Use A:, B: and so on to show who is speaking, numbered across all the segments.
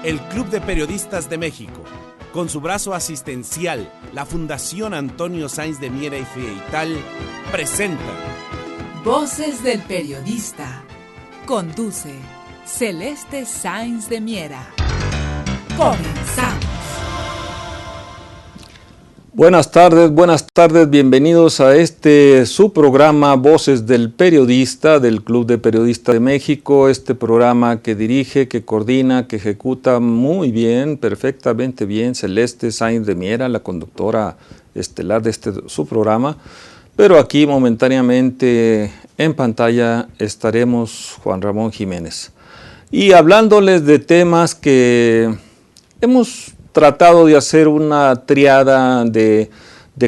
A: El Club de Periodistas de México, con su brazo asistencial, la Fundación Antonio Sáenz de Miera y Feital, presenta
B: Voces del Periodista. Conduce Celeste Sáenz de Miera. Comenzamos.
C: Buenas tardes, bienvenidos a su programa Voces del Periodista del Club de Periodistas de México, este programa que dirige, que coordina, que ejecuta muy bien, perfectamente bien, Celeste Sáenz de Miera, la conductora estelar de su programa, pero aquí momentáneamente en pantalla estaremos Juan Ramón Jiménez. Y hablándoles de temas que hemos tratado de hacer una triada de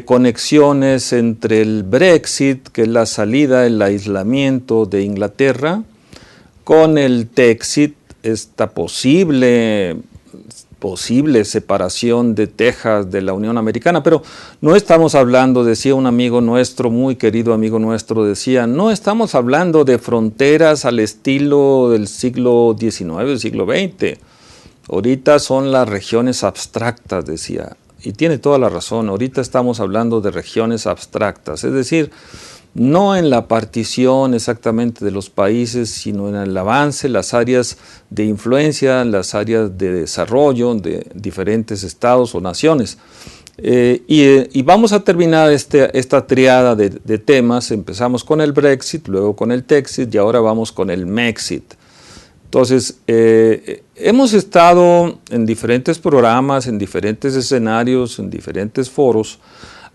C: conexiones entre el Brexit, que es la salida, el aislamiento de Inglaterra, con el Texit, esta posible separación de Texas de la Unión Americana, pero no estamos hablando, decía un amigo nuestro, muy querido amigo nuestro, decía, no estamos hablando de fronteras al estilo del siglo XIX, del siglo XX, ahorita son las regiones abstractas, decía, y tiene toda la razón, ahorita estamos hablando de regiones abstractas, es decir, no en la partición exactamente de los países, sino en el avance, las áreas de influencia, las áreas de desarrollo de diferentes estados o naciones. Y vamos a terminar esta triada de temas, empezamos con el Brexit, luego con el Texit y ahora vamos con el Mexit. Entonces, hemos estado en diferentes programas, en diferentes escenarios, en diferentes foros,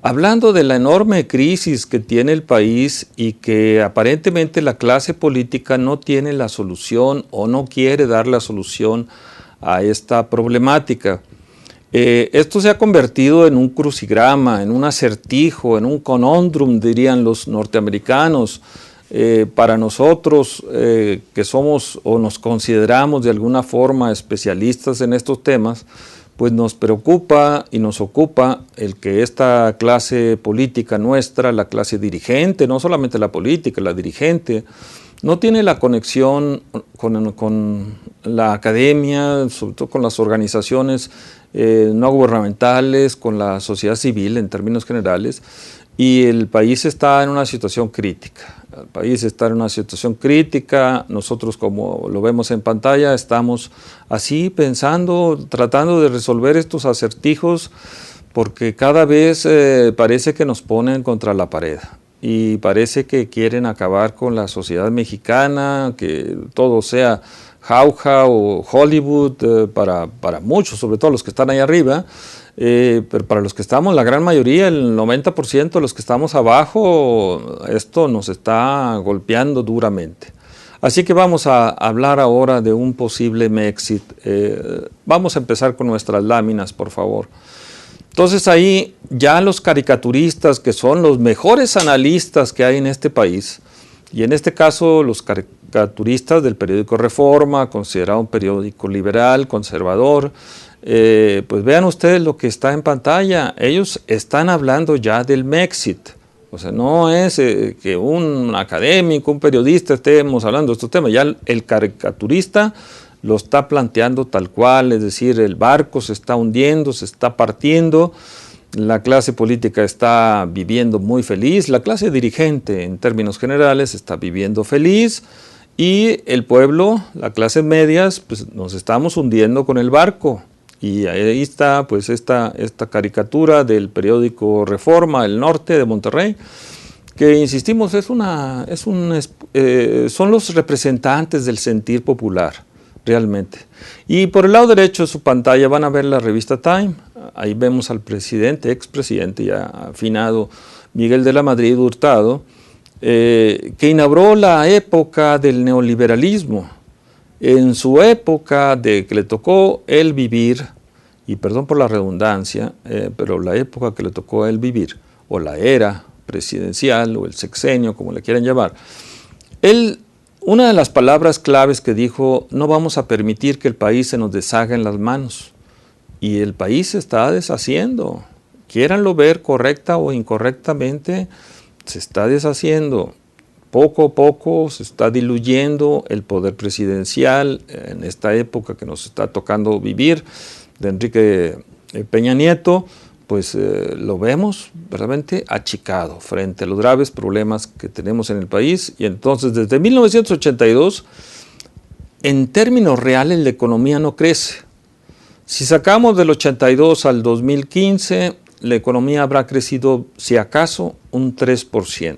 C: hablando de la enorme crisis que tiene el país y que aparentemente la clase política no tiene la solución o no quiere dar la solución a esta problemática. Esto se ha convertido en un crucigrama, en un acertijo, en un conundrum, dirían los norteamericanos. Para nosotros que somos o nos consideramos de alguna forma especialistas en estos temas, pues nos preocupa y nos ocupa el que esta clase política nuestra, la clase dirigente, no solamente la política, la dirigente, no tiene la conexión con la academia, sobre todo con las organizaciones no gubernamentales, con la sociedad civil en términos generales, y el país está en una situación crítica. El país está en una situación crítica, nosotros como lo vemos en pantalla estamos así pensando, tratando de resolver estos acertijos porque cada vez parece que nos ponen contra la pared y parece que quieren acabar con la sociedad mexicana, que todo sea jauja o Hollywood para muchos, sobre todo los que están ahí arriba. Pero para los que estamos, la gran mayoría, el 90% de los que estamos abajo, esto nos está golpeando duramente. Así que vamos a hablar ahora de un posible Mexit. Vamos a empezar con nuestras láminas, por favor. Entonces ahí ya los caricaturistas, que son los mejores analistas que hay en este país, y en este caso los caricaturistas del periódico Reforma, considerado un periódico liberal, conservador, pues vean ustedes lo que está en pantalla, ellos están hablando ya del Mexit, o sea, no es que un académico, un periodista estemos hablando de estos temas, ya el caricaturista lo está planteando tal cual, es decir, el barco se está hundiendo, se está partiendo, la clase política está viviendo muy feliz, la clase dirigente en términos generales está viviendo feliz y el pueblo, la clase medias, pues nos estamos hundiendo con el barco. Y ahí está pues esta caricatura del periódico Reforma, El Norte de Monterrey, que insistimos son los representantes del sentir popular, realmente. Y por el lado derecho de su pantalla van a ver la revista Time, ahí vemos al presidente, expresidente ya afinado, Miguel de la Madrid Hurtado, que inauguró la época del neoliberalismo. En su época de que le tocó él vivir, y perdón por la redundancia, pero la época que le tocó a él vivir, o la era presidencial, o el sexenio, como le quieran llamar, una de las palabras claves que dijo, no vamos a permitir que el país se nos deshaga en las manos. Y el país se está deshaciendo, quieranlo ver correcta o incorrectamente, se está deshaciendo. poco a poco se está diluyendo el poder presidencial en esta época que nos está tocando vivir de Enrique Peña Nieto, pues lo vemos realmente achicado frente a los graves problemas que tenemos en el país. Y entonces desde 1982, en términos reales, la economía no crece. Si sacamos del 82 al 2015, la economía habrá crecido, si acaso, un 3%.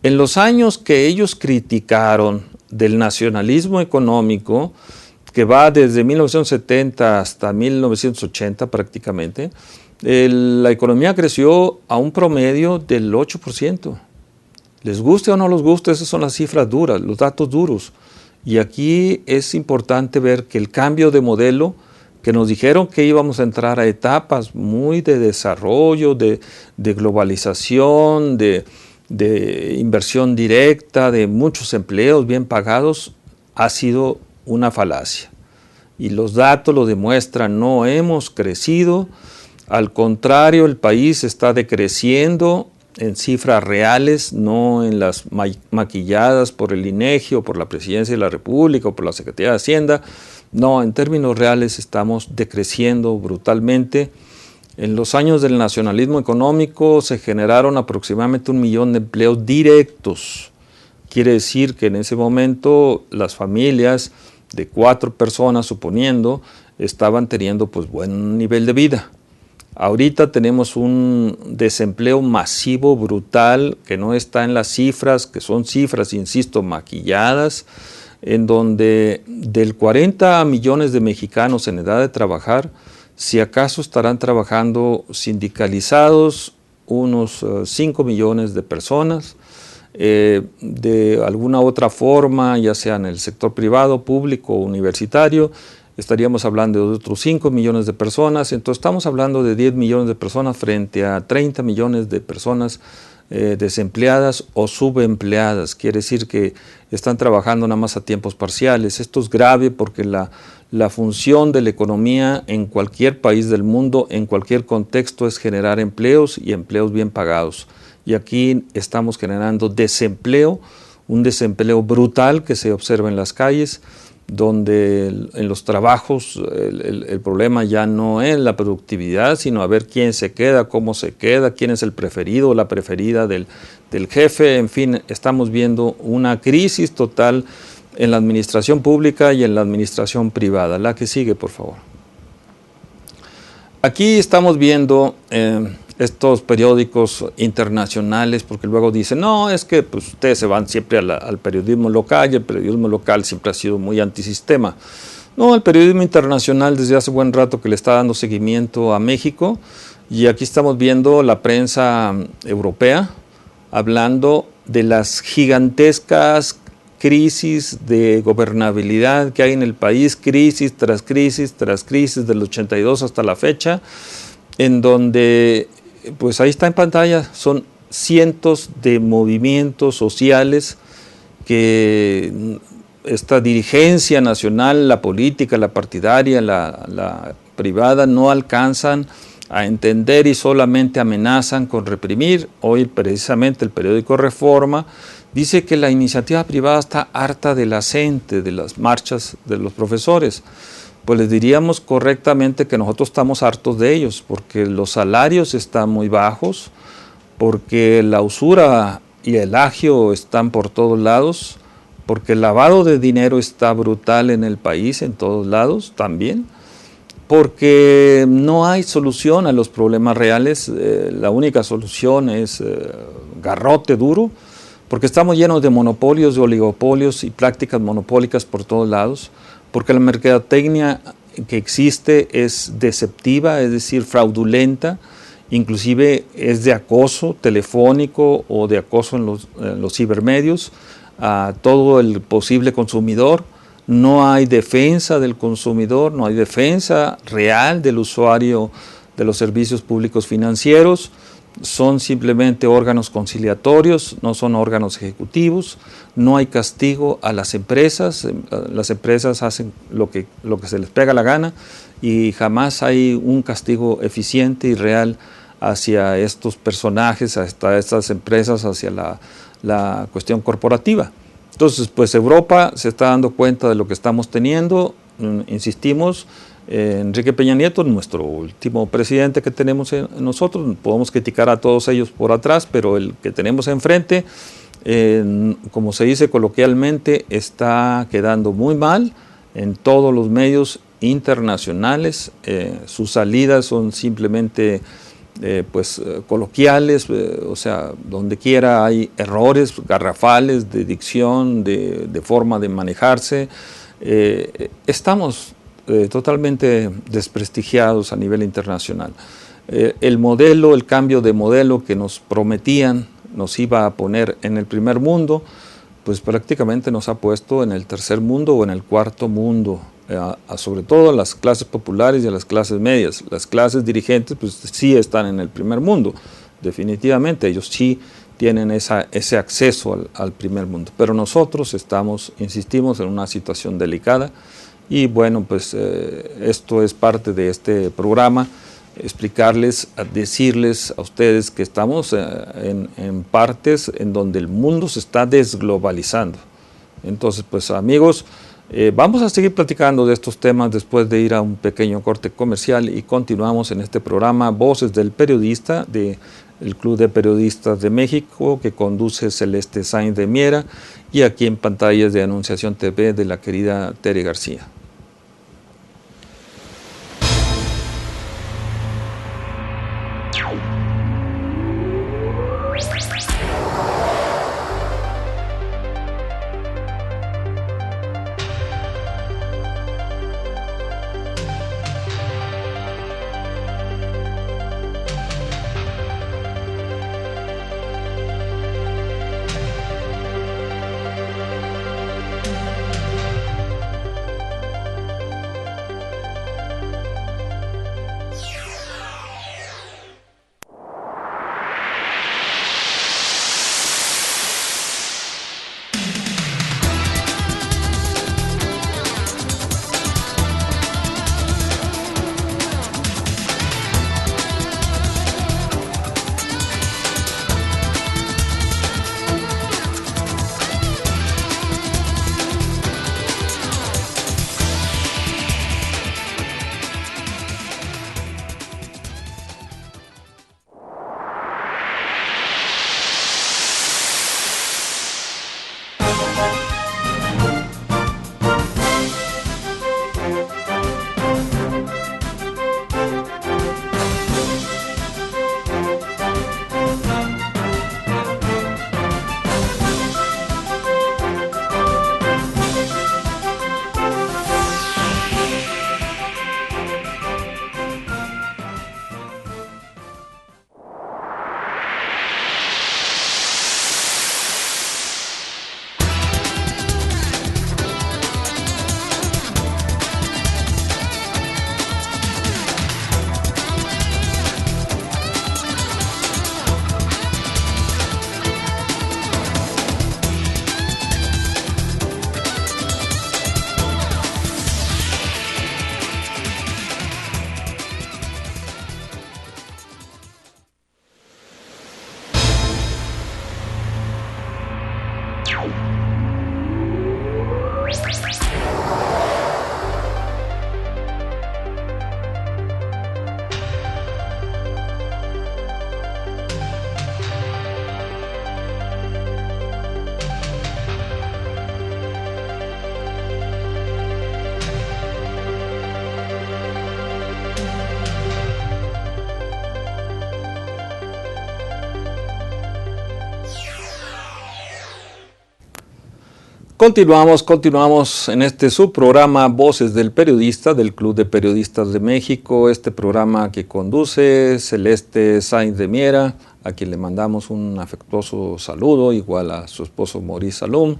C: En los años que ellos criticaron del nacionalismo económico, que va desde 1970 hasta 1980 prácticamente, la economía creció a un promedio del 8%. Les guste o no les guste, esas son las cifras duras, los datos duros. Y aquí es importante ver que el cambio de modelo, que nos dijeron que íbamos a entrar a etapas muy de desarrollo, de globalización, de inversión directa, de muchos empleos bien pagados, ha sido una falacia. Y los datos lo demuestran, no hemos crecido. Al contrario, el país está decreciendo en cifras reales, no en las maquilladas por el INEGI o por la Presidencia de la República o por la Secretaría de Hacienda. No, en términos reales estamos decreciendo brutalmente. En los años del nacionalismo económico se generaron aproximadamente 1 millón de empleos directos. Quiere decir que en ese momento las familias de 4 personas, suponiendo, estaban teniendo pues buen nivel de vida. Ahorita tenemos un desempleo masivo, brutal, que no está en las cifras, que son cifras, insisto, maquilladas, en donde del 40 millones de mexicanos en edad de trabajar, si acaso estarán trabajando sindicalizados unos 5 millones de personas, de alguna otra forma, ya sea en el sector privado, público o universitario, estaríamos hablando de otros 5 millones de personas. Entonces estamos hablando de 10 millones de personas frente a 30 millones de personas desempleadas o subempleadas. Quiere decir que están trabajando nada más a tiempos parciales. Esto es grave porque la función de la economía en cualquier país del mundo, en cualquier contexto, es generar empleos y empleos bien pagados. Y aquí estamos generando desempleo, un desempleo brutal que se observa en las calles, donde en los trabajos el problema ya no es la productividad, sino a ver quién se queda, cómo se queda, quién es el preferido o la preferida del jefe. En fin, estamos viendo una crisis total en la administración pública y en la administración privada. La que sigue, por favor. Aquí estamos viendo estos periódicos internacionales, porque luego dicen, no, es que pues, ustedes se van siempre al periodismo local, y el periodismo local siempre ha sido muy antisistema. No, el periodismo internacional desde hace buen rato que le está dando seguimiento a México, y aquí estamos viendo la prensa europea hablando de las gigantescas crisis de gobernabilidad que hay en el país, crisis tras crisis tras crisis del 82 hasta la fecha, en donde, pues ahí está en pantalla, son cientos de movimientos sociales que esta dirigencia nacional, la política, la partidaria, la privada, no alcanzan a entender y solamente amenazan con reprimir. Hoy precisamente el periódico Reforma dice que la iniciativa privada está harta de la CENTE, de las marchas de los profesores. Pues les diríamos correctamente que nosotros estamos hartos de ellos, porque los salarios están muy bajos, porque la usura y el agio están por todos lados, porque el lavado de dinero está brutal en el país, en todos lados también, porque no hay solución a los problemas reales. La única solución es garrote duro, porque estamos llenos de monopolios, de oligopolios y prácticas monopólicas por todos lados, porque la mercadotecnia que existe es deceptiva, es decir, fraudulenta, inclusive es de acoso telefónico o de acoso en los cibermedios a todo el posible consumidor. No hay defensa del consumidor, no hay defensa real del usuario de los servicios públicos financieros. Son simplemente órganos conciliatorios, no son órganos ejecutivos. No hay castigo a las empresas hacen lo que se les pega la gana y jamás hay un castigo eficiente y real hacia estos personajes, hacia estas empresas, hacia la cuestión corporativa. Entonces, pues Europa se está dando cuenta de lo que estamos teniendo. Insistimos, Enrique Peña Nieto, nuestro último presidente que tenemos nosotros, podemos criticar a todos ellos por atrás, pero el que tenemos enfrente, como se dice coloquialmente, está quedando muy mal en todos los medios internacionales. Sus salidas son simplemente coloquiales, o sea, donde quiera hay errores garrafales de dicción, de forma de manejarse. Estamos totalmente desprestigiados a nivel internacional. El cambio de modelo que nos prometían nos iba a poner en el primer mundo, pues prácticamente nos ha puesto en el tercer mundo o en el cuarto mundo, sobre todo a las clases populares y a las clases medias. Las clases dirigentes pues sí están en el primer mundo, definitivamente, ellos sí tienen ese acceso al primer mundo, pero nosotros insistimos en una situación delicada y bueno, pues esto es parte de este programa, explicarles, decirles a ustedes que estamos en partes en donde el mundo se está desglobalizando. Entonces, pues amigos, vamos a seguir platicando de estos temas después de ir a un pequeño corte comercial y continuamos en este programa Voces del Periodista del Club de Periodistas de México que conduce Celeste Sáenz de Miera y aquí en pantallas de Anunciación TV de la querida Tere García. Continuamos en este subprograma Voces del Periodista del Club de Periodistas de México, este programa que conduce Celeste Sáenz de Miera, a quien le mandamos un afectuoso saludo, igual a su esposo Maurice Salum,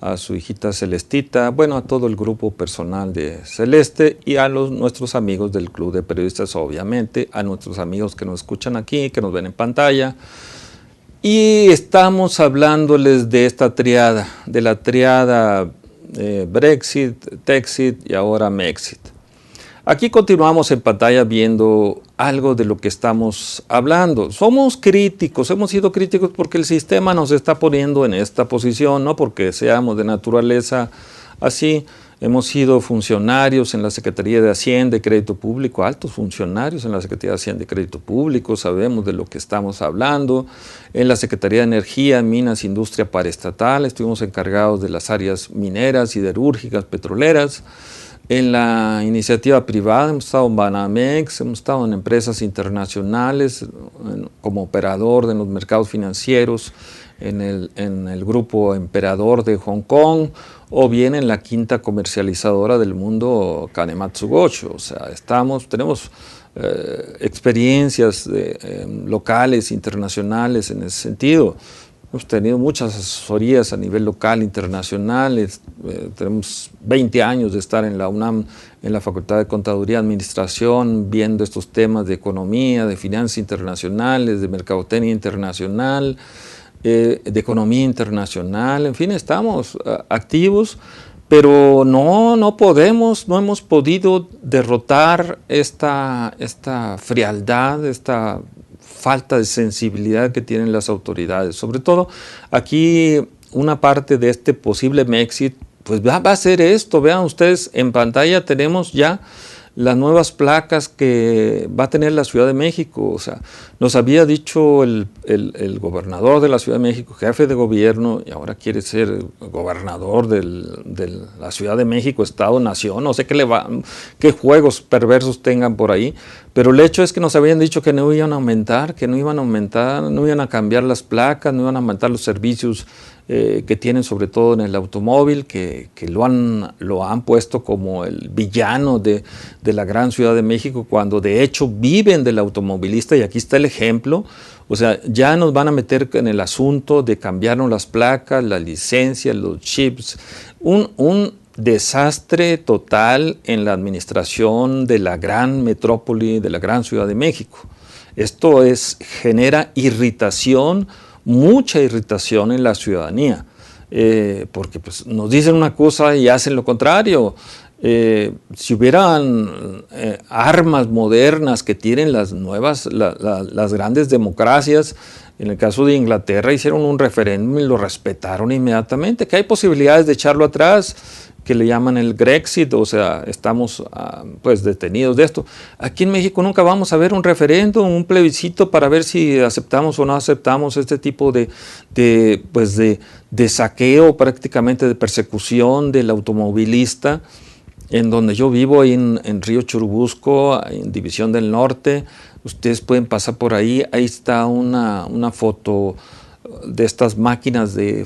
C: a su hijita Celestita, bueno, a todo el grupo personal de Celeste y a nuestros amigos del Club de Periodistas, obviamente, a nuestros amigos que nos escuchan aquí, que nos ven en pantalla. Y estamos hablándoles de esta triada, de la triada Brexit, Texit y ahora Mexit. Aquí continuamos en pantalla viendo algo de lo que estamos hablando. Somos críticos, hemos sido críticos porque el sistema nos está poniendo en esta posición, no porque seamos de naturaleza así. Hemos sido funcionarios en la Secretaría de Hacienda y Crédito Público, altos funcionarios en la Secretaría de Hacienda y Crédito Público, sabemos de lo que estamos hablando. En la Secretaría de Energía, Minas, Industria Paraestatal, estuvimos encargados de las áreas mineras, siderúrgicas, petroleras. En la iniciativa privada hemos estado en Banamex, hemos estado en empresas internacionales como operador de los mercados financieros, en el grupo Emperador de Hong Kong, o bien en la quinta comercializadora del mundo, Kanematsu Gocho. O sea, tenemos experiencias locales, internacionales en ese sentido. Hemos tenido muchas asesorías a nivel local, internacional. Tenemos 20 años de estar en la UNAM, en la Facultad de Contaduría y Administración, viendo estos temas de economía, de finanzas internacionales, de mercadotecnia internacional, de economía internacional. En fin, estamos activos, pero no hemos podido derrotar esta frialdad, esta falta de sensibilidad que tienen las autoridades. Sobre todo aquí una parte de este posible Mexit, pues va a ser esto. Vean ustedes, en pantalla tenemos ya las nuevas placas que va a tener la Ciudad de México. O sea, nos había dicho el gobernador de la Ciudad de México, jefe de gobierno, y ahora quiere ser gobernador de la Ciudad de México, Estado, Nación, no sé qué juegos perversos tengan por ahí, pero el hecho es que nos habían dicho que no iban a aumentar, no iban a cambiar las placas, no iban a aumentar los servicios que tienen, sobre todo en el automóvil, que lo han puesto como el villano de la gran Ciudad de México, cuando de hecho viven del automovilista, y aquí está el ejemplo. O sea, ya nos van a meter en el asunto de cambiarnos las placas, las licencias, los chips, un desastre total en la administración de la gran metrópoli, de la gran Ciudad de México. Esto genera irritación, mucha irritación en la ciudadanía, porque pues, nos dicen una cosa y hacen lo contrario. Si hubieran armas modernas que tienen las grandes democracias, en el caso de Inglaterra hicieron un referéndum y lo respetaron inmediatamente, que hay posibilidades de echarlo atrás, que le llaman el Grexit, o sea, estamos pues detenidos de esto. Aquí en México nunca vamos a ver un referéndum, un plebiscito para ver si aceptamos o no aceptamos este tipo de saqueo, prácticamente de persecución del automovilista. En donde yo vivo, ahí en Río Churubusco, en División del Norte, ustedes pueden pasar por ahí está una foto de estas máquinas de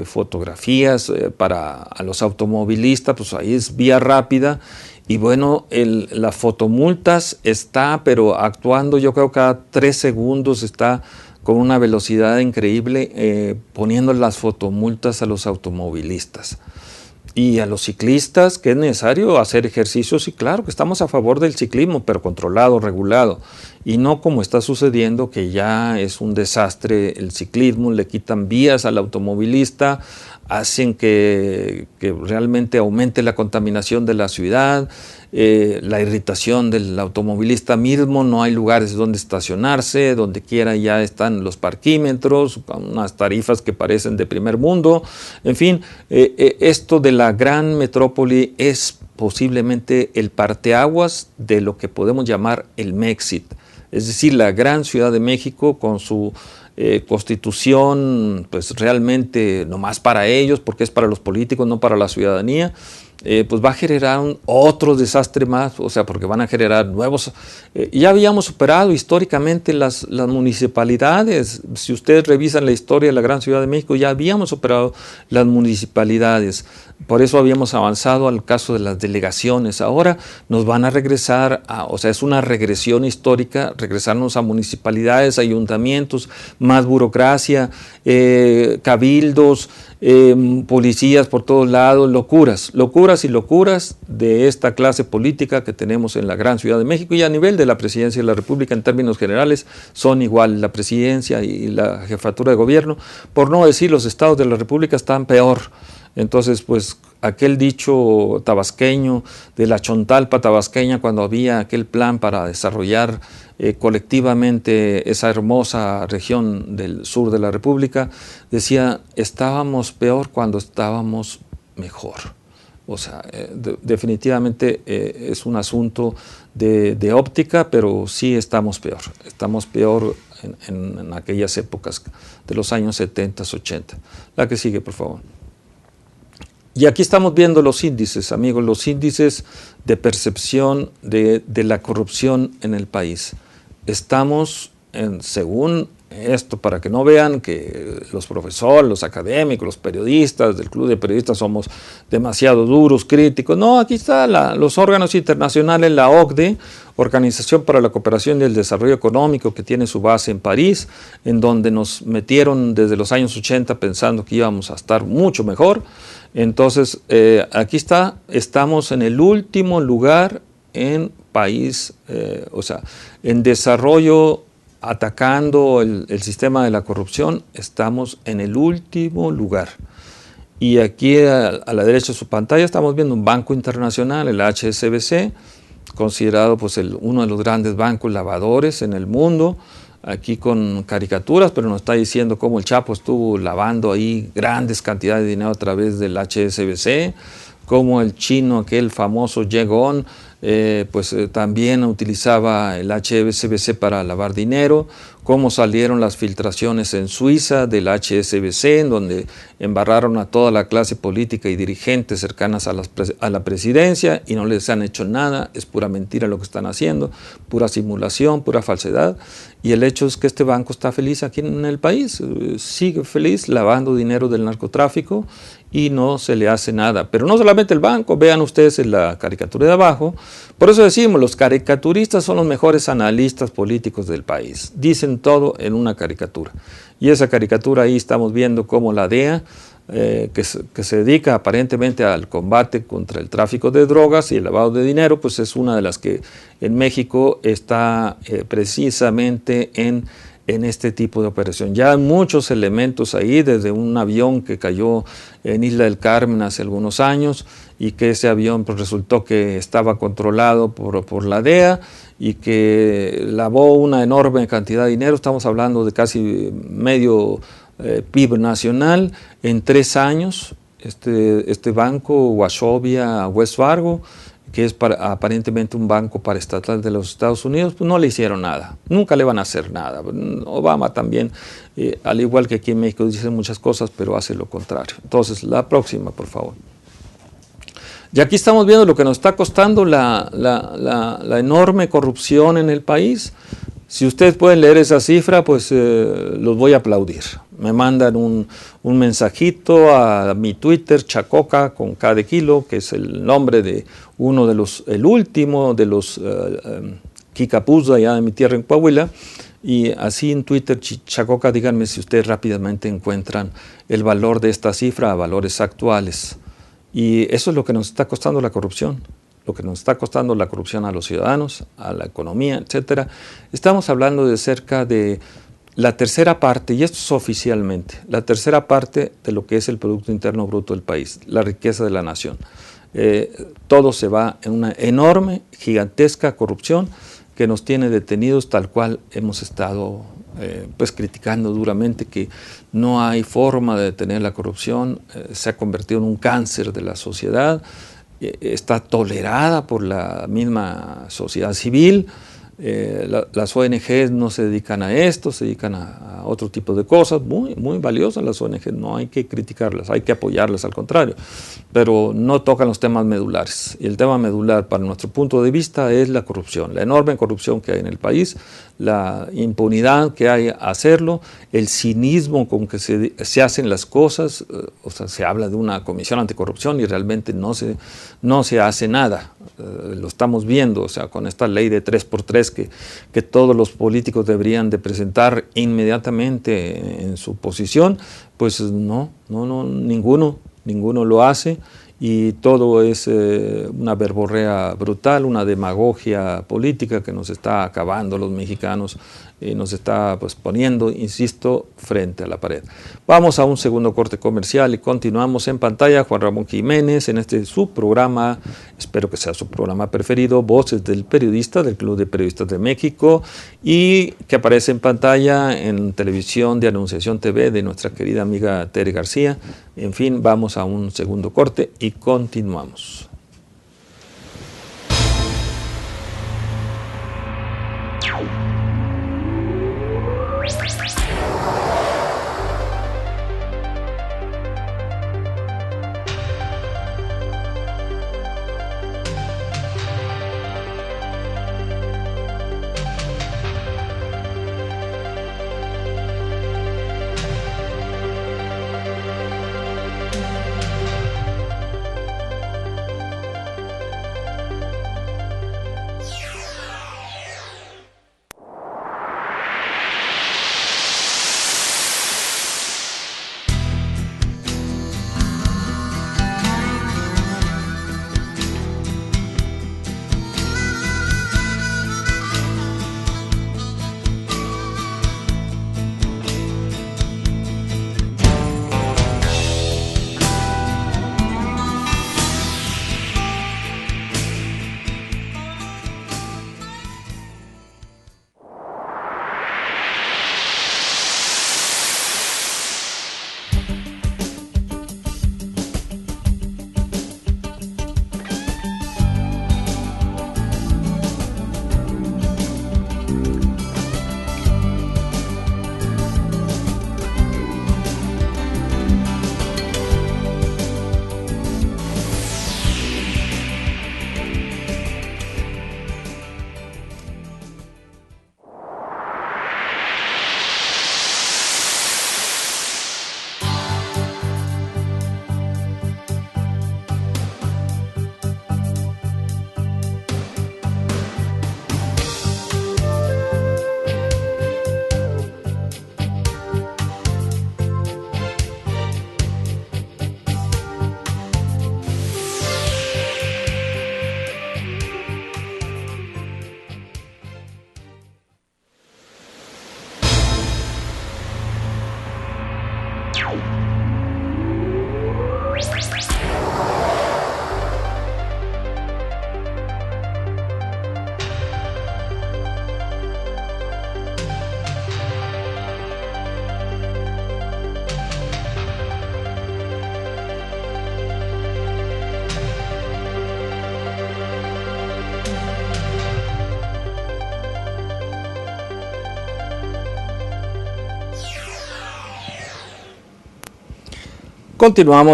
C: fotografías para los automovilistas, pues ahí es vía rápida, y bueno, las fotomultas está, pero actuando yo creo cada 3 segundos, está con una velocidad increíble poniendo las fotomultas a los automovilistas. Y a los ciclistas, que es necesario hacer ejercicios, y claro que estamos a favor del ciclismo, pero controlado, regulado, y no como está sucediendo, que ya es un desastre el ciclismo, le quitan vías al automovilista, hacen que realmente aumente la contaminación de la ciudad, la irritación del automovilista mismo, no hay lugares donde estacionarse, donde quiera ya están los parquímetros, con unas tarifas que parecen de primer mundo. En fin, esto de la gran metrópoli es posiblemente el parteaguas de lo que podemos llamar el Mexit, es decir, la gran Ciudad de México con su constitución, pues realmente nomás para ellos, porque es para los políticos, no para la ciudadanía, pues va a generar otro desastre más, o sea, porque van a generar nuevos. Ya habíamos superado históricamente las municipalidades. Si ustedes revisan la historia de la gran Ciudad de México, ya habíamos superado las municipalidades. Por eso habíamos avanzado al caso de las delegaciones. Ahora nos van a regresar, o sea, es una regresión histórica, regresarnos a municipalidades, ayuntamientos, más burocracia, cabildos, policías por todos lados, locuras y locuras de esta clase política que tenemos en la gran Ciudad de México, y a nivel de la Presidencia de la República en términos generales son igual. La Presidencia y la Jefatura de Gobierno, por no decir los estados de la República, están peor. Entonces, pues aquel dicho tabasqueño de la chontalpa tabasqueña, cuando había aquel plan para desarrollar colectivamente esa hermosa región del sur de la República, decía, estábamos peor cuando estábamos mejor. O sea, definitivamente es un asunto de óptica, pero sí estamos peor en aquellas épocas de los años 70, 80. La que sigue, por favor. Y aquí estamos viendo los índices, amigos, los índices de percepción de la corrupción en el país. Estamos, según esto, para que no vean que los profesores, los académicos, los periodistas del Club de Periodistas somos demasiado duros, críticos. No, aquí están los órganos internacionales, la OCDE, Organización para la Cooperación y el Desarrollo Económico, que tiene su base en París, en donde nos metieron desde los años 80 pensando que íbamos a estar mucho mejor. Entonces, aquí estamos en el último lugar en país, o sea, en desarrollo, atacando el sistema de la corrupción, estamos en el último lugar. Y aquí a la derecha de su pantalla estamos viendo un banco internacional, el HSBC, considerado pues uno de los grandes bancos lavadores en el mundo, aquí con caricaturas, pero nos está diciendo cómo el Chapo estuvo lavando ahí grandes cantidades de dinero a través del HSBC, cómo el chino, aquel famoso Yegon, también utilizaba el HSBC para lavar dinero, cómo salieron las filtraciones en Suiza del HSBC, en donde embarraron a toda la clase política y dirigentes cercanas a la presidencia y no les han hecho nada, es pura mentira lo que están haciendo, pura simulación, pura falsedad. Y el hecho es que este banco está feliz aquí en el país, sigue feliz lavando dinero del narcotráfico y no se le hace nada. Pero no solamente el banco, vean ustedes en la caricatura de abajo, por eso decimos, los caricaturistas son los mejores analistas políticos del país, dicen todo en una caricatura. Y esa caricatura ahí estamos viendo cómo la DEA, que se dedica aparentemente al combate contra el tráfico de drogas y el lavado de dinero, pues es una de las que en México está precisamente en este tipo de operación. Ya hay muchos elementos ahí, desde un avión que cayó en Isla del Carmen hace algunos años y que ese avión pues, resultó que estaba controlado por la DEA y que lavó una enorme cantidad de dinero. Estamos hablando de casi medio PIB nacional en 3 años. Este banco, Wachovia Wells Fargo, que es aparentemente un banco paraestatal de los Estados Unidos, pues no le hicieron nada, nunca le van a hacer nada. Obama también, al igual que aquí en México, dice muchas cosas, pero hace lo contrario. Entonces, la próxima, por favor. Y aquí estamos viendo lo que nos está costando la enorme corrupción en el país. Si ustedes pueden leer esa cifra, pues los voy a aplaudir. Me mandan un mensajito a mi Twitter, Chacoca, con K de kilo, que es el nombre de uno de el último de los Kikapús allá de mi tierra en Coahuila. Y así en Twitter, Chacoca, díganme si ustedes rápidamente encuentran el valor de esta cifra a valores actuales. Y eso es lo que nos está costando la corrupción. Lo que nos está costando la corrupción a los ciudadanos, a la economía, etcétera. Estamos hablando de cerca de la tercera parte, y esto es oficialmente, la tercera parte de lo que es el Producto Interno Bruto del país, la riqueza de la nación. Todo se va en una enorme, gigantesca corrupción que nos tiene detenidos, tal cual hemos estado criticando duramente que no hay forma de detener la corrupción, se ha convertido en un cáncer de la sociedad, está tolerada por la misma sociedad civil. Las ONGs no se dedican a esto, se dedican a otro tipo de cosas, muy valiosas las ONGs, no hay que criticarlas, hay que apoyarlas, al contrario, pero no tocan los temas medulares. Y el tema medular, para nuestro punto de vista, es la corrupción, la enorme corrupción que hay en el país, la impunidad que hay a hacerlo, el cinismo con que se hacen las cosas. O sea, se habla de una comisión anticorrupción y realmente no se hace nada. Lo estamos viendo, o sea, con esta ley de 3x3 que todos los políticos deberían de presentar inmediatamente en su posición, pues ninguno lo hace. Y todo es una verborrea brutal, una demagogia política que nos está acabando los mexicanos nos está pues poniendo, insisto, frente a la pared. Vamos a un segundo corte comercial y continuamos en pantalla. Juan Ramón Jiménez en este su programa, espero que sea su programa preferido, Voces del Periodista, del Club de Periodistas de México, y que aparece en pantalla en televisión de Anunciación TV de nuestra querida amiga Tere García. En fin, vamos a un segundo corte y continuamos.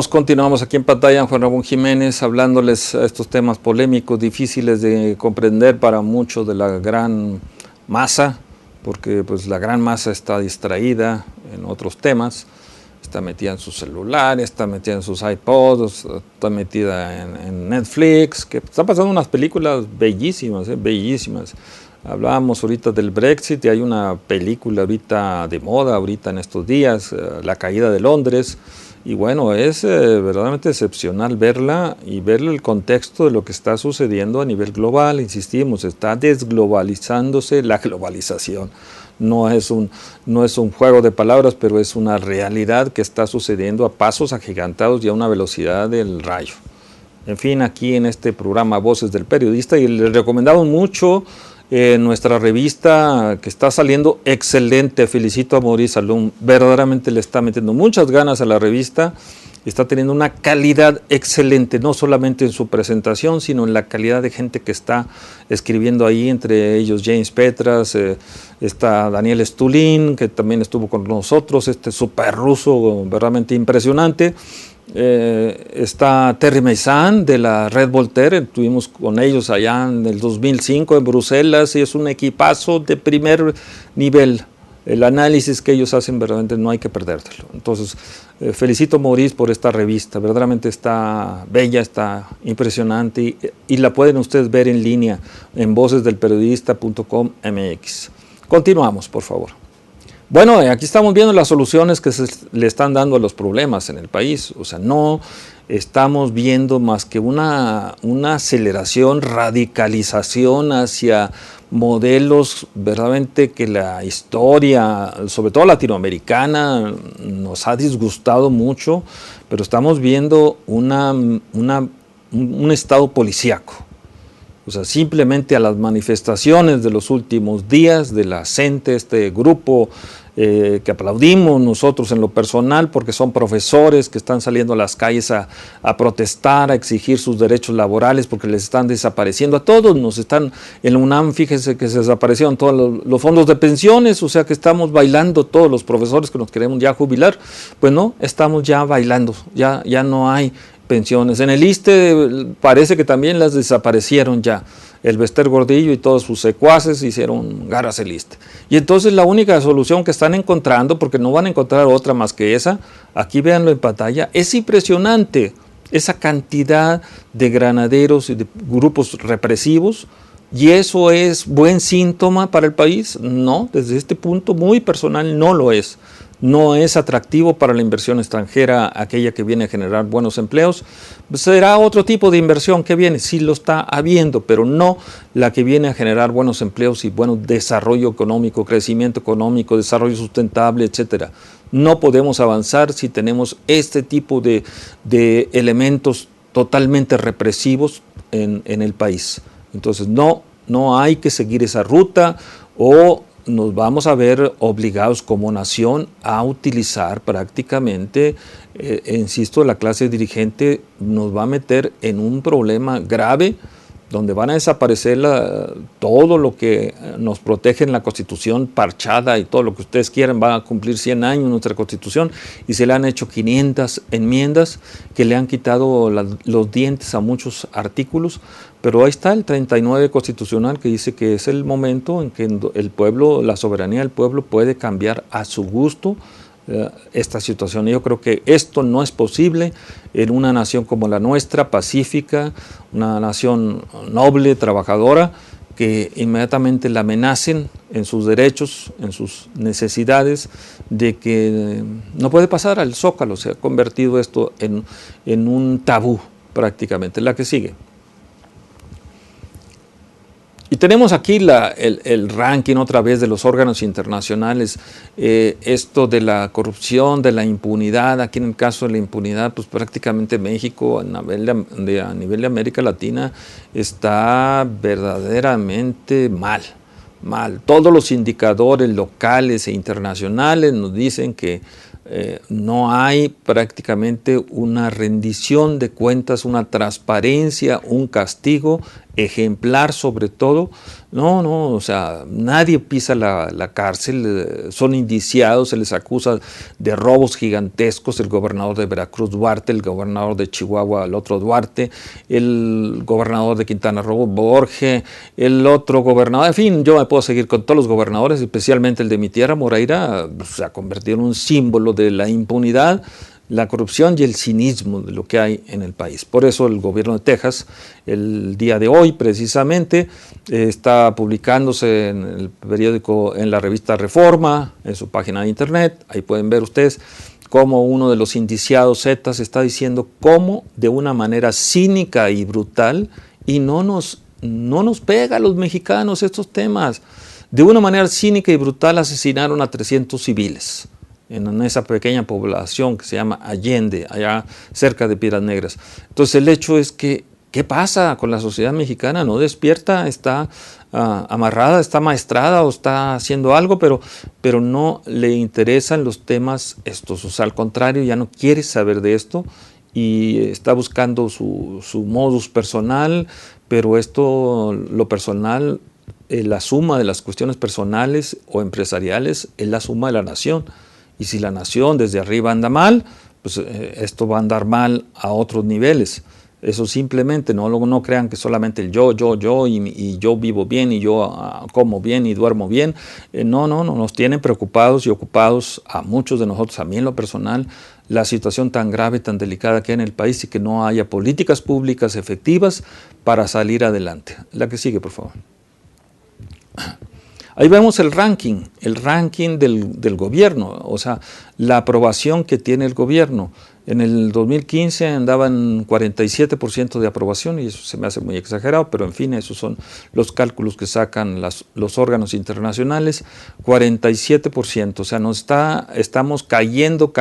C: Continuamos aquí en pantalla, Juan Ramón Jiménez, hablándoles a estos temas polémicos, difíciles de comprender para muchos de la gran masa, porque pues la gran masa está distraída en otros temas, está metida en su celular, está metida en sus iPods, está metida en Netflix, que está pasando unas películas bellísimas, bellísimas. Hablábamos ahorita del Brexit y hay una película ahorita de moda, ahorita en estos días, La caída de Londres. Y bueno, es verdaderamente excepcional verla y ver el contexto de lo que está sucediendo a nivel global. Insistimos, está desglobalizándose la globalización. No es un juego de palabras, pero es una realidad que está sucediendo a pasos agigantados y a una velocidad del rayo. En fin, aquí en este programa Voces del Periodista, y les recomendamos mucho nuestra revista que está saliendo excelente. Felicito a Maurice Salum, verdaderamente le está metiendo muchas ganas a la revista, está teniendo una calidad excelente, no solamente en su presentación, sino en la calidad de gente que está escribiendo ahí, entre ellos James Petras, está Daniel Stulin, que también estuvo con nosotros, este super ruso verdaderamente impresionante. Está Terry Meissan de la Red Voltaire, estuvimos con ellos allá en el 2005 en Bruselas y es un equipazo de primer nivel. El análisis que ellos hacen verdaderamente no hay que perdértelo. Entonces, felicito a Maurice por esta revista, verdaderamente está bella, está impresionante y la pueden ustedes ver en línea en vocesdelperiodista.com.mx. Continuamos, por favor. Bueno, aquí estamos viendo las soluciones que se le están dando a los problemas en el país. O sea, no estamos viendo más que una aceleración, radicalización hacia modelos verdaderamente que la historia, sobre todo latinoamericana, nos ha disgustado mucho, pero estamos viendo un estado policíaco. O sea, simplemente a las manifestaciones de los últimos días de la CENTE, este grupo que aplaudimos nosotros en lo personal porque son profesores que están saliendo a las calles a protestar, a exigir sus derechos laborales porque les están desapareciendo. A todos nos están, en la UNAM, fíjense que se desaparecieron todos los fondos de pensiones, o sea que estamos bailando todos los profesores que nos queremos ya jubilar. Pues no, estamos ya bailando, ya no hay pensiones. En el ISSSTE parece que también las desaparecieron ya. El Bester Gordillo y todos sus secuaces hicieron garras el ISSSTE. Y entonces la única solución que están encontrando, porque no van a encontrar otra más que esa, aquí véanlo en pantalla, es impresionante esa cantidad de granaderos y de grupos represivos. ¿Y eso es buen síntoma para el país? No, desde este punto muy personal no lo es. No es atractivo para la inversión extranjera, aquella que viene a generar buenos empleos. Será otro tipo de inversión que viene, sí lo está habiendo, pero no la que viene a generar buenos empleos y buen desarrollo económico, crecimiento económico, desarrollo sustentable, etcétera. No podemos avanzar si tenemos este tipo de elementos totalmente represivos en el país. Entonces no hay que seguir esa ruta o nos vamos a ver obligados como nación a utilizar prácticamente, insisto, la clase dirigente nos va a meter en un problema grave donde van a desaparecer todo lo que nos protege en la Constitución parchada y todo lo que ustedes quieran. Va a cumplir 100 años nuestra Constitución y se le han hecho 500 enmiendas que le han quitado los dientes a muchos artículos, pero ahí está el 39 constitucional que dice que es el momento en que el pueblo, la soberanía del pueblo puede cambiar a su gusto esta situación. Yo creo que esto no es posible en una nación como la nuestra, pacífica, una nación noble, trabajadora, que inmediatamente la amenacen en sus derechos, en sus necesidades, de que no puede pasar al Zócalo. Se ha convertido esto en un tabú prácticamente. La que sigue. Y tenemos aquí el ranking otra vez de los órganos internacionales, esto de la corrupción, de la impunidad. Aquí en el caso de la impunidad, pues prácticamente México a nivel de América Latina está verdaderamente mal. Todos los indicadores locales e internacionales nos dicen que no hay prácticamente una rendición de cuentas, una transparencia, un castigo ejemplar sobre todo. O sea, nadie pisa la cárcel, son indiciados, se les acusa de robos gigantescos, el gobernador de Veracruz, Duarte, el gobernador de Chihuahua, el otro Duarte, el gobernador de Quintana Roo, Borge, el otro gobernador, en fin, yo me puedo seguir con todos los gobernadores, especialmente el de mi tierra, Moreira, se ha convertido en un símbolo de la impunidad, la corrupción y el cinismo de lo que hay en el país. Por eso el gobierno de Texas, el día de hoy precisamente, está publicándose en el periódico, en la revista Reforma, en su página de internet. Ahí pueden ver ustedes cómo uno de los indiciados Zetas está diciendo cómo de una manera cínica y brutal, y no nos pega a los mexicanos estos temas, de una manera cínica y brutal asesinaron a 300 civiles. En esa pequeña población que se llama Allende, allá cerca de Piedras Negras. Entonces el hecho es que, ¿qué pasa con la sociedad mexicana? No despierta, está amarrada, está maestrada o está haciendo algo, pero no le interesan los temas estos. O sea, al contrario, ya no quiere saber de esto y está buscando su modus personal, pero esto, lo personal, la suma de las cuestiones personales o empresariales es la suma de la nación. Y si la nación desde arriba anda mal, pues esto va a andar mal a otros niveles. Eso simplemente, no crean que solamente el yo y yo vivo bien y yo como bien y duermo bien. No, nos tienen preocupados y ocupados a muchos de nosotros, a mí en lo personal, la situación tan grave, tan delicada que hay en el país y que no haya políticas públicas efectivas para salir adelante. La que sigue, por favor. Ahí vemos el ranking del gobierno, o sea, la aprobación que tiene el gobierno. En el 2015 andaban 47% de aprobación y eso se me hace muy exagerado, pero en fin, esos son los cálculos que sacan los órganos internacionales, 47%, o sea, estamos cayendo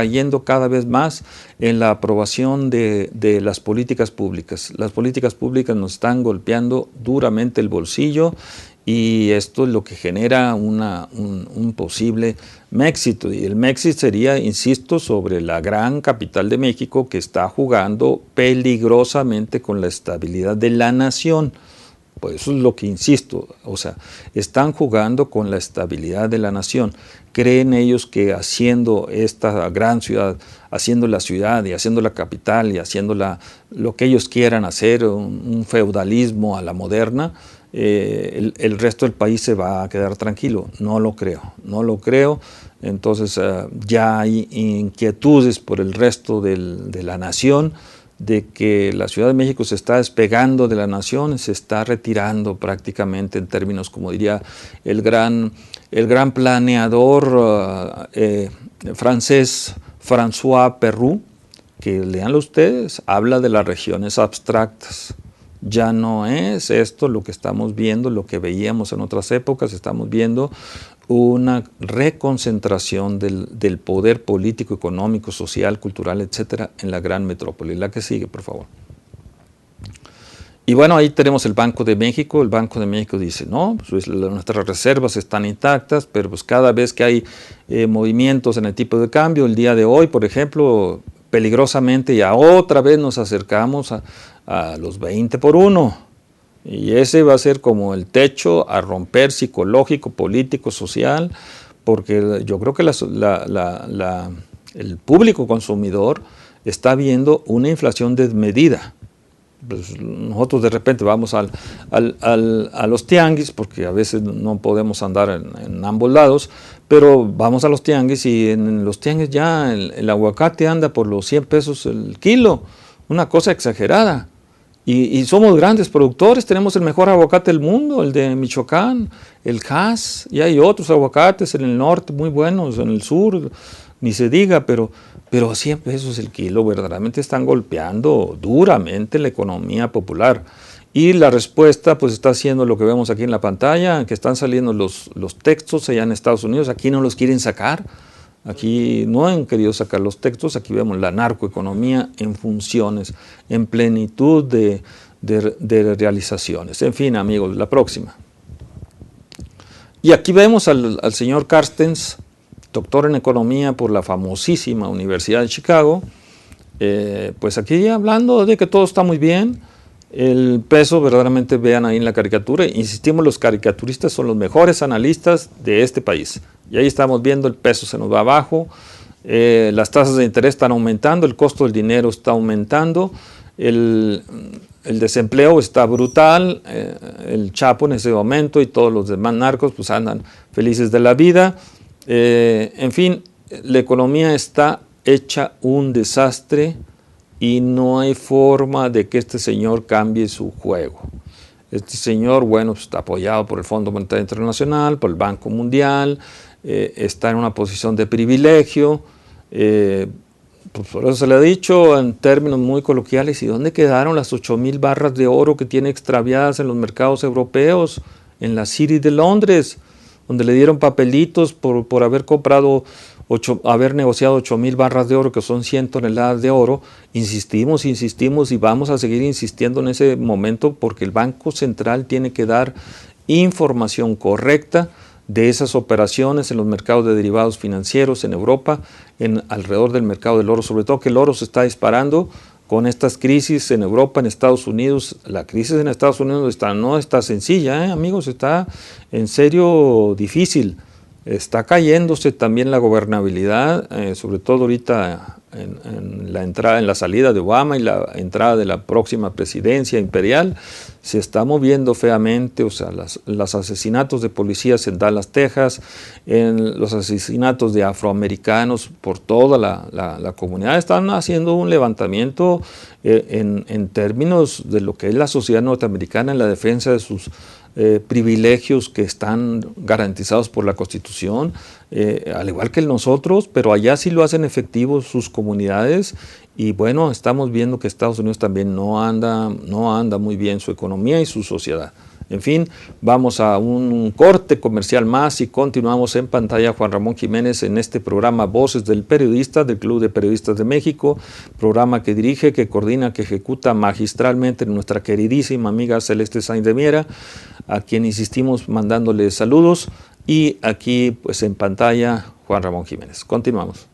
C: cada vez más en la aprobación de las políticas públicas. Las políticas públicas nos están golpeando duramente el bolsillo y esto es lo que genera un posible México. Y el México sería, insisto, sobre la gran capital de México que está jugando peligrosamente con la estabilidad de la nación. Pues eso es lo que insisto, o sea, están jugando con la estabilidad de la nación. ¿Creen ellos que haciendo esta gran ciudad, haciendo la ciudad y haciendo la capital y haciendo lo que ellos quieran hacer, un feudalismo a la moderna, el resto del país se va a quedar tranquilo? No lo creo. Entonces ya hay inquietudes por el resto de la nación, de que la Ciudad de México se está despegando de la nación, se está retirando prácticamente, en términos, como diría el gran planeador francés François Perroux, que leanlo ustedes, habla de las regiones abstractas. Ya no es esto lo que estamos viendo, lo que veíamos en otras épocas, estamos viendo una reconcentración del poder político, económico, social, cultural, etcétera, en la gran metrópoli. La que sigue, por favor. Y bueno, ahí tenemos el Banco de México. El Banco de México dice, no, pues nuestras reservas están intactas, pero pues cada vez que hay movimientos en el tipo de cambio, el día de hoy, por ejemplo, peligrosamente ya otra vez nos acercamos a los 20 por 1. Y ese va a ser como el techo a romper psicológico, político, social, porque yo creo que el público consumidor está viendo una inflación desmedida. Pues nosotros de repente vamos a los tianguis, porque a veces no podemos andar en ambos lados, pero vamos a los tianguis y en los tianguis ya el aguacate anda por los 100 pesos el kilo, una cosa exagerada. Y somos grandes productores, tenemos el mejor aguacate del mundo, el de Michoacán, el Hass, y hay otros aguacates en el norte muy buenos, en el sur, ni se diga, pero 100 pesos el kilo verdaderamente están golpeando duramente la economía popular. Y la respuesta pues está haciendo lo que vemos aquí en la pantalla, que están saliendo los textos allá en Estados Unidos, aquí no los quieren sacar. Aquí no han querido sacar los textos, aquí vemos la narcoeconomía en funciones, en plenitud de realizaciones. En fin, amigos, la próxima. Y aquí vemos al señor Carstens, doctor en economía por la famosísima Universidad de Chicago, pues aquí hablando de que todo está muy bien. El peso, verdaderamente vean ahí en la caricatura, insistimos, los caricaturistas son los mejores analistas de este país. Y ahí estamos viendo el peso se nos va abajo, las tasas de interés están aumentando, el costo del dinero está aumentando, el desempleo está brutal, el Chapo en ese momento y todos los demás narcos pues andan felices de la vida. En fin, la economía está hecha un desastre y no hay forma de que este señor cambie su juego. Este señor, bueno, pues está apoyado por el Fondo Monetario Internacional, por el Banco Mundial, está en una posición de privilegio, pues por eso se le ha dicho en términos muy coloquiales, ¿y dónde quedaron las 8,000 barras de oro que tiene extraviadas en los mercados europeos, en la City de Londres, donde le dieron papelitos por haber comprado haber negociado 8,000 barras de oro, que son 100 toneladas de oro? Insistimos y vamos a seguir insistiendo en ese momento, porque el Banco Central tiene que dar información correcta de esas operaciones en los mercados de derivados financieros en Europa, alrededor del mercado del oro, sobre todo que el oro se está disparando con estas crisis en Europa, en Estados Unidos. La crisis en Estados Unidos no está sencilla, amigos, está en serio difícil. Está cayéndose también la gobernabilidad, sobre todo ahorita en la salida de Obama y la entrada de la próxima presidencia imperial. Se está moviendo feamente, o sea, los asesinatos de policías en Dallas, Texas, los asesinatos de afroamericanos por toda la comunidad, están haciendo un levantamiento en términos de lo que es la sociedad norteamericana en la defensa de sus privilegios que están garantizados por la Constitución, al igual que nosotros, pero allá sí lo hacen efectivo sus comunidades. Y bueno, estamos viendo que Estados Unidos también no anda muy bien su economía y su sociedad. En fin, vamos a un corte comercial más y continuamos en pantalla. Juan Ramón Jiménez en este programa Voces del Periodista del Club de Periodistas de México, programa que dirige, que coordina, que ejecuta magistralmente nuestra queridísima amiga Celeste Sainz de Miera, a quien insistimos mandándole saludos, y aquí pues en pantalla Juan Ramón Jiménez. Continuamos.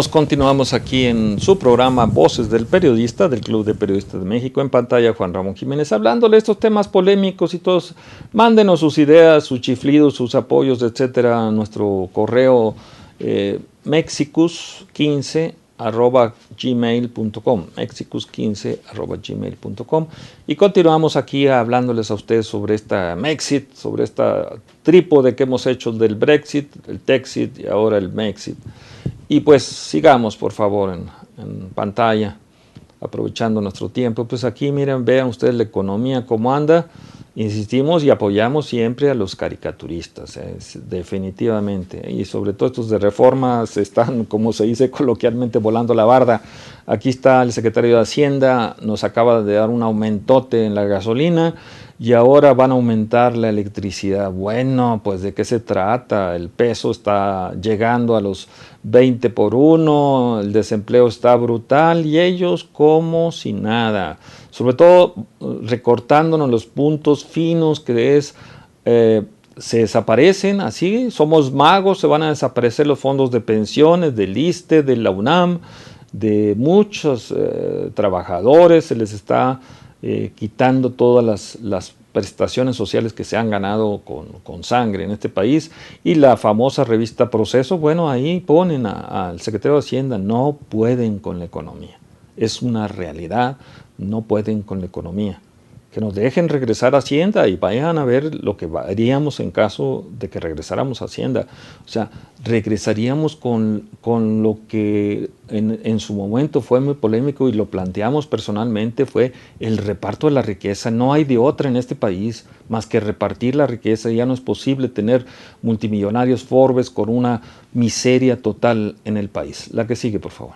C: Continuamos aquí en su programa Voces del Periodista del Club de Periodistas de México. En pantalla Juan Ramón Jiménez hablándole de estos temas polémicos y todos. Mándenos sus ideas, sus chiflidos, sus apoyos, etcétera, a nuestro correo mexicus15@gmail.com, mexicus15@gmail.com. Y continuamos aquí hablándoles a ustedes sobre esta Mexit, sobre esta trípode que hemos hecho del Brexit, el Texit y ahora el Mexit. Y pues sigamos, por favor, en pantalla, aprovechando nuestro tiempo. Pues aquí miren, vean ustedes la economía, cómo anda. Insistimos y apoyamos siempre a los caricaturistas, definitivamente. Y sobre todo estos de Reforma se están, como se dice coloquialmente, volando la barda. Aquí está el secretario de Hacienda, nos acaba de dar un aumentote en la gasolina y ahora van a aumentar la electricidad. Bueno, pues ¿de qué se trata? El peso está llegando a los 20 por 1, el desempleo está brutal y ellos como si nada. Sobre todo recortándonos los puntos finos que es, se desaparecen, así, somos magos, se van a desaparecer los fondos de pensiones, del ISSSTE, de la UNAM, de muchos trabajadores, se les está quitando todas las prestaciones sociales que se han ganado con sangre en este país. Y la famosa revista Proceso, bueno, ahí ponen al secretario de Hacienda, no pueden con la economía, es una realidad, no pueden con la economía. que nos dejen regresar a Hacienda y vayan a ver lo que haríamos en caso de que regresáramos a Hacienda. O sea, regresaríamos con lo que en su momento fue muy polémico y lo planteamos personalmente, fue el reparto de la riqueza. No hay de otra en este país más que repartir la riqueza. Ya no es posible tener multimillonarios Forbes con una miseria total en el país. La que sigue, por favor.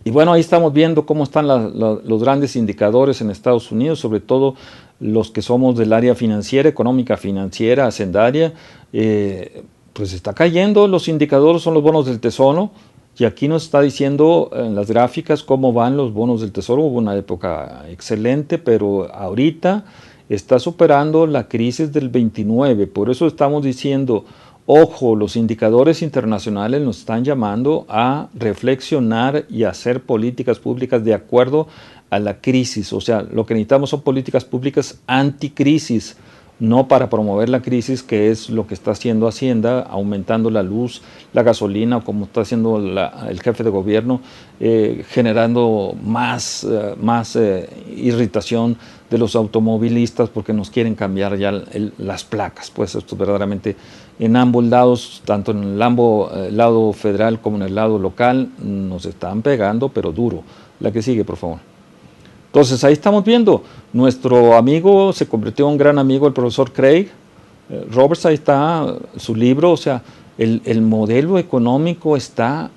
C: Y bueno, ahí estamos viendo cómo están los grandes indicadores en Estados Unidos, sobre todo los que somos del área financiera, económica, financiera, hacendaria. Pues está cayendo, los indicadores son los bonos del tesoro, y aquí nos está diciendo en las gráficas cómo van los bonos del tesoro. Hubo una época excelente, pero ahorita está superando la crisis del 29, por eso estamos diciendo, ojo, los indicadores internacionales nos están llamando a reflexionar y hacer políticas públicas de acuerdo a la crisis. O sea, lo que necesitamos son políticas públicas anticrisis, no para promover la crisis, que es lo que está haciendo Hacienda, aumentando la luz, la gasolina, o como está haciendo el jefe de gobierno, generando más irritación de los automovilistas porque nos quieren cambiar ya las placas. Pues esto verdaderamente en ambos lados, tanto en el lado federal como en el lado local, nos están pegando, pero duro. La que sigue, por favor. Entonces ahí estamos viendo, nuestro amigo se convirtió en un gran amigo, el profesor Craig Roberts. Ahí está su libro. O sea, el modelo económico está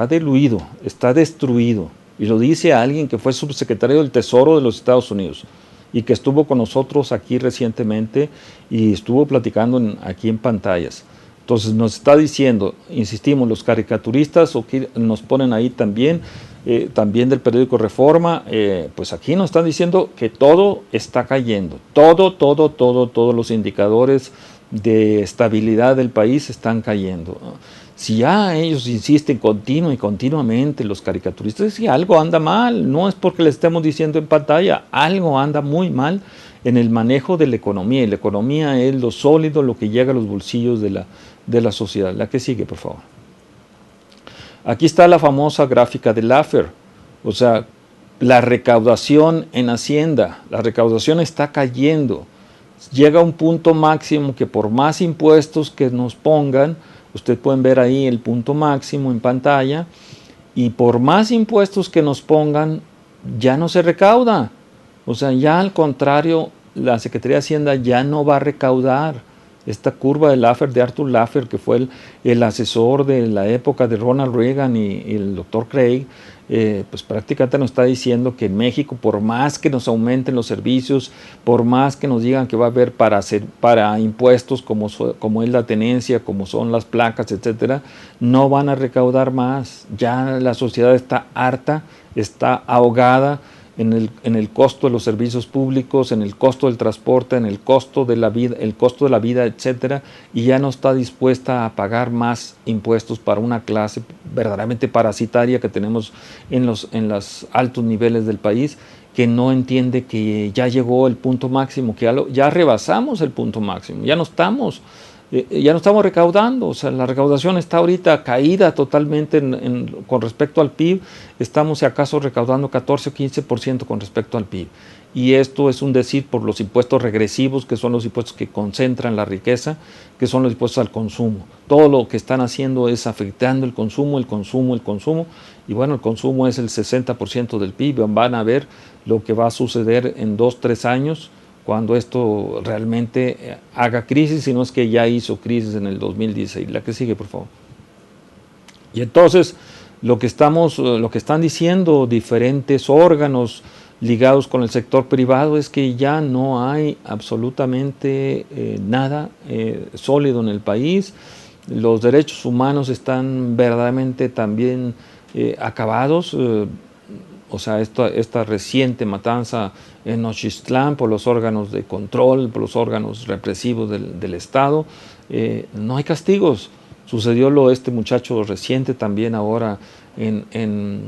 C: diluido, está destruido. Y lo dice alguien que fue subsecretario del Tesoro de los Estados Unidos y que estuvo con nosotros aquí recientemente y estuvo platicando aquí en pantallas. Entonces nos está diciendo, insistimos, los caricaturistas nos ponen ahí también del periódico Reforma, pues aquí nos están diciendo que todo está cayendo, todos los indicadores de estabilidad del país están cayendo. Si ya ellos insisten continuamente, los caricaturistas, es que algo anda mal, no es porque le estemos diciendo en pantalla, algo anda muy mal en el manejo de la economía, y la economía es lo sólido, lo que llega a los bolsillos de la sociedad. La que sigue, por favor. Aquí está la famosa gráfica de Laffer, o sea, la recaudación en Hacienda, la recaudación está cayendo, llega a un punto máximo que por más impuestos que nos pongan, ustedes pueden ver ahí el punto máximo en pantalla, y por más impuestos que nos pongan, ya no se recauda. O sea, ya al contrario, la Secretaría de Hacienda ya no va a recaudar. Esta curva de Laffer, de Arthur Laffer, que fue el asesor de la época de Ronald Reagan y el doctor Craig, pues prácticamente nos está diciendo que en México, por más que nos aumenten los servicios, por más que nos digan que va a haber para impuestos como es la tenencia, como son las placas, etcétera, no van a recaudar más. Ya la sociedad está harta, está ahogada en el costo de los servicios públicos, en el costo del transporte, en el costo de la vida, etcétera, y ya no está dispuesta a pagar más impuestos para una clase verdaderamente parasitaria que tenemos en los altos niveles del país, que no entiende que ya llegó el punto máximo, que ya rebasamos el punto máximo, ya no estamos recaudando. O sea, la recaudación está ahorita caída totalmente con respecto al PIB. Estamos, si acaso, recaudando 14 o 15% con respecto al PIB. Y esto es un decir por los impuestos regresivos, que son los impuestos que concentran la riqueza, que son los impuestos al consumo. Todo lo que están haciendo es afectando el consumo. Y bueno, el consumo es el 60% del PIB. Van a ver lo que va a suceder en 2-3 años, cuando esto realmente haga crisis, si no es que ya hizo crisis en el 2016. La que sigue, por favor. Y entonces, lo que están diciendo diferentes órganos ligados con el sector privado es que ya no hay absolutamente nada sólido en el país. Los derechos humanos están verdaderamente también acabados. O sea, esta reciente matanza en Nochistlán por los órganos de control, por los órganos represivos del Estado, no hay castigos. Sucedió este muchacho reciente también ahora en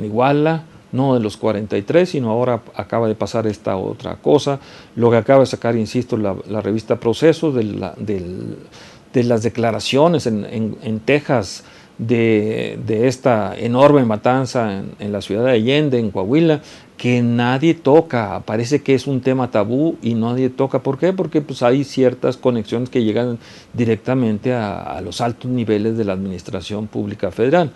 C: Iguala, no de los 43, sino ahora acaba de pasar esta otra cosa. Lo que acaba de sacar, insisto, la revista Proceso de las declaraciones en Texas de esta enorme matanza en la ciudad de Allende, en Coahuila, que nadie toca. Parece que es un tema tabú y nadie toca. ¿Por qué? Porque pues, hay ciertas conexiones que llegan directamente a los altos niveles de la administración pública federal.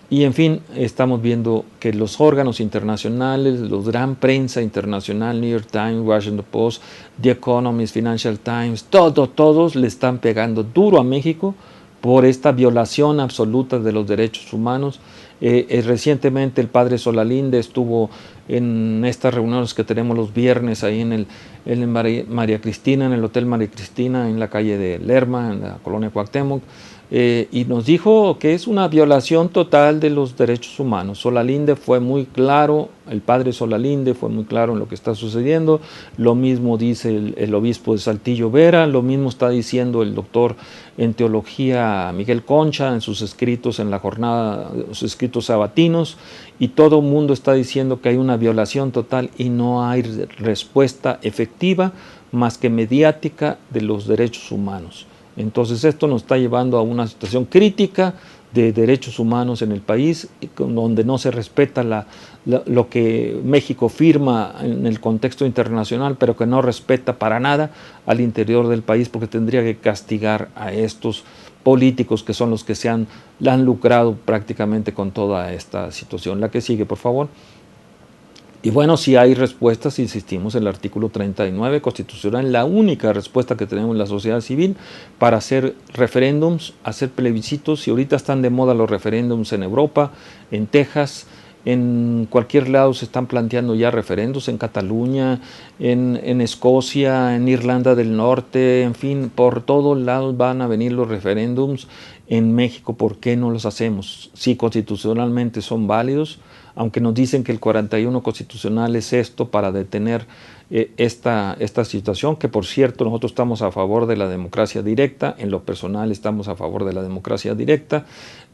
C: Y en fin, estamos viendo que los órganos internacionales, los gran prensa internacional, New York Times, Washington Post, The Economist, Financial Times, todos le están pegando duro a México por esta violación absoluta de los derechos humanos. Recientemente el padre Solalinde estuvo en estas reuniones que tenemos los viernes ahí en María Cristina, en el Hotel María Cristina, en la calle de Lerma, en la colonia Cuauhtémoc, y nos dijo que es una violación total de los derechos humanos. Solalinde fue muy claro, el padre Solalinde fue muy claro en lo que está sucediendo, lo mismo dice el obispo de Saltillo Vera, lo mismo está diciendo el doctor en teología Miguel Concha en sus escritos en la jornada, sus escritos sabatinos, y todo el mundo está diciendo que hay una violación total y no hay respuesta efectiva más que mediática de los derechos humanos. Entonces esto nos está llevando a una situación crítica de derechos humanos en el país, donde no se respeta lo que México firma en el contexto internacional, pero que no respeta para nada al interior del país, porque tendría que castigar a estos políticos que son los que han lucrado prácticamente con toda esta situación. La que sigue, por favor. Y bueno, si hay respuestas, insistimos, en el artículo 39 constitucional, la única respuesta que tenemos en la sociedad civil para hacer referéndums, hacer plebiscitos, y ahorita están de moda los referéndums en Europa, en Texas, en cualquier lado se están planteando ya referéndums, en Cataluña, en Escocia, en Irlanda del Norte, en fin, por todos lados van a venir los referéndums. En México, ¿por qué no los hacemos? Si constitucionalmente son válidos, aunque nos dicen que el 41 constitucional es esto para detener esta situación, que por cierto nosotros estamos a favor de la democracia directa, en lo personal estamos a favor de la democracia directa.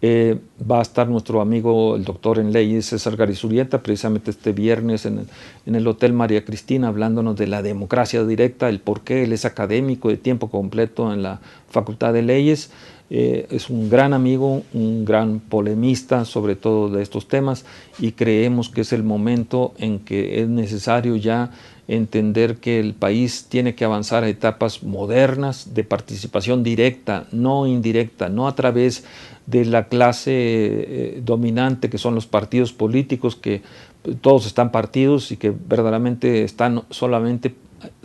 C: Va a estar nuestro amigo el doctor en leyes César Garizurieta precisamente este viernes en el Hotel María Cristina hablándonos de la democracia directa, el por qué. Él es académico de tiempo completo en la Facultad de Leyes. Es un gran amigo, un gran polemista sobre todo de estos temas, y creemos que es el momento en que es necesario ya entender que el país tiene que avanzar a etapas modernas de participación directa, no indirecta, no a través de la clase dominante que son los partidos políticos, que todos están partidos y que verdaderamente están solamente,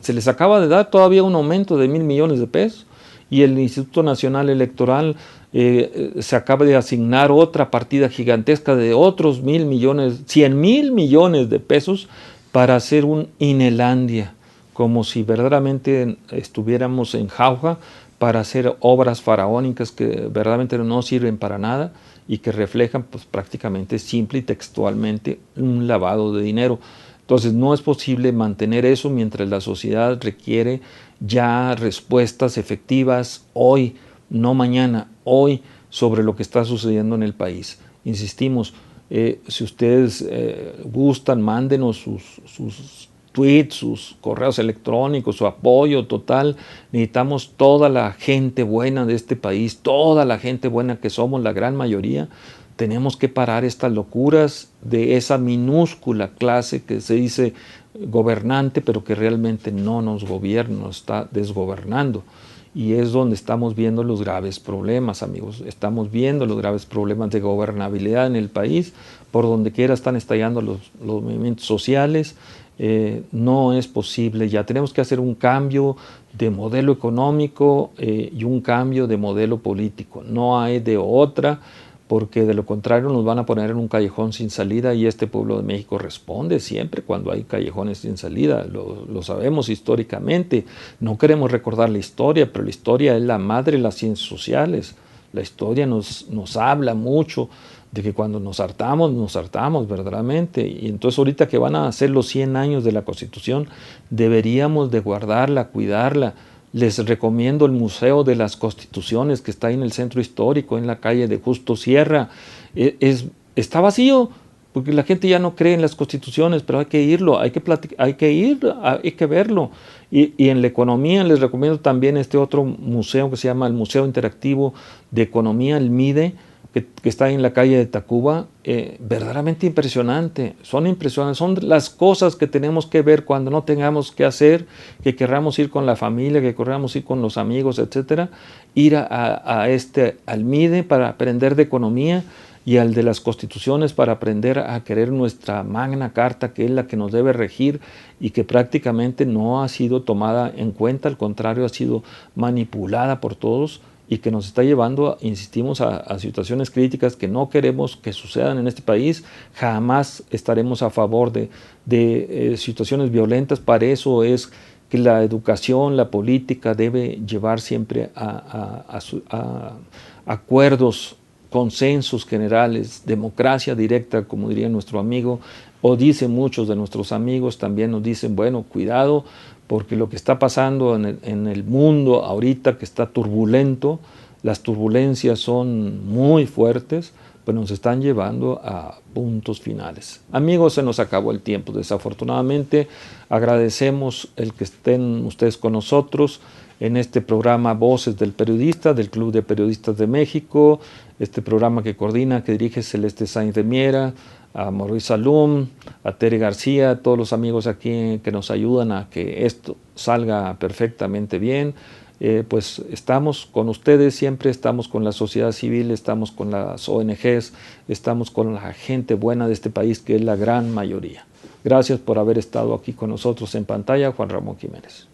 C: se les acaba de dar todavía un aumento de 1,000 millones de pesos. Y el Instituto Nacional Electoral se acaba de asignar otra partida gigantesca de otros 100,000 millones de pesos para hacer un Inelandia, como si verdaderamente estuviéramos en jauja para hacer obras faraónicas que verdaderamente no sirven para nada y que reflejan pues, prácticamente simple y textualmente un lavado de dinero. Entonces no es posible mantener eso mientras la sociedad requiere ya respuestas efectivas hoy, no mañana, hoy, sobre lo que está sucediendo en el país. Insistimos, si ustedes gustan, mándenos sus tweets, sus correos electrónicos, su apoyo total. Necesitamos toda la gente buena de este país, toda la gente buena que somos, la gran mayoría. Tenemos que parar estas locuras de esa minúscula clase que se dice gobernante, pero que realmente no nos gobierna, nos está desgobernando. Y es donde estamos viendo los graves problemas, amigos. Estamos viendo los graves problemas de gobernabilidad en el país. Por donde quiera están estallando los movimientos sociales. No es posible. Ya tenemos que hacer un cambio de modelo económico y un cambio de modelo político. No hay de otra, porque de lo contrario nos van a poner en un callejón sin salida, y este pueblo de México responde siempre cuando hay callejones sin salida, lo sabemos históricamente. No queremos recordar la historia, pero la historia es la madre de las ciencias sociales. La historia nos habla mucho de que cuando nos hartamos verdaderamente, y entonces ahorita que van a ser los 100 años de la Constitución, deberíamos de guardarla, cuidarla. Les recomiendo el Museo de las Constituciones, que está ahí en el centro histórico, en la calle de Justo Sierra. Está vacío, porque la gente ya no cree en las constituciones, pero hay que irlo, hay que verlo. Y en la economía les recomiendo también este otro museo que se llama el Museo Interactivo de Economía, el MIDE, que está en la calle de Tacuba, verdaderamente impresionante. Son impresionantes, son las cosas que tenemos que ver cuando no tengamos que hacer, que querramos ir con la familia, que querramos ir con los amigos, etcétera. Ir al MIDE para aprender de economía y al de las constituciones para aprender a querer nuestra magna carta, que es la que nos debe regir y que prácticamente no ha sido tomada en cuenta, al contrario, ha sido manipulada por todos, y que nos está llevando, insistimos, a situaciones críticas que no queremos que sucedan en este país. Jamás estaremos a favor de situaciones violentas. Para eso es que la educación, la política debe llevar siempre a acuerdos, consensos generales, democracia directa, como diría nuestro amigo, o dicen muchos de nuestros amigos, también nos dicen, bueno, cuidado, porque lo que está pasando en el mundo ahorita, que está turbulento, las turbulencias son muy fuertes, pues nos están llevando a puntos finales. Amigos, se nos acabó el tiempo, desafortunadamente. Agradecemos el que estén ustedes con nosotros en este programa Voces del Periodista, del Club de Periodistas de México, este programa que coordina, que dirige Celeste Sáenz de Miera, a Maurice Salum, a Tere García, a todos los amigos aquí que nos ayudan a que esto salga perfectamente bien. Pues estamos con ustedes, siempre estamos con la sociedad civil, estamos con las ONGs, estamos con la gente buena de este país, que es la gran mayoría. Gracias por haber estado aquí con nosotros en pantalla, Juan Ramón Jiménez.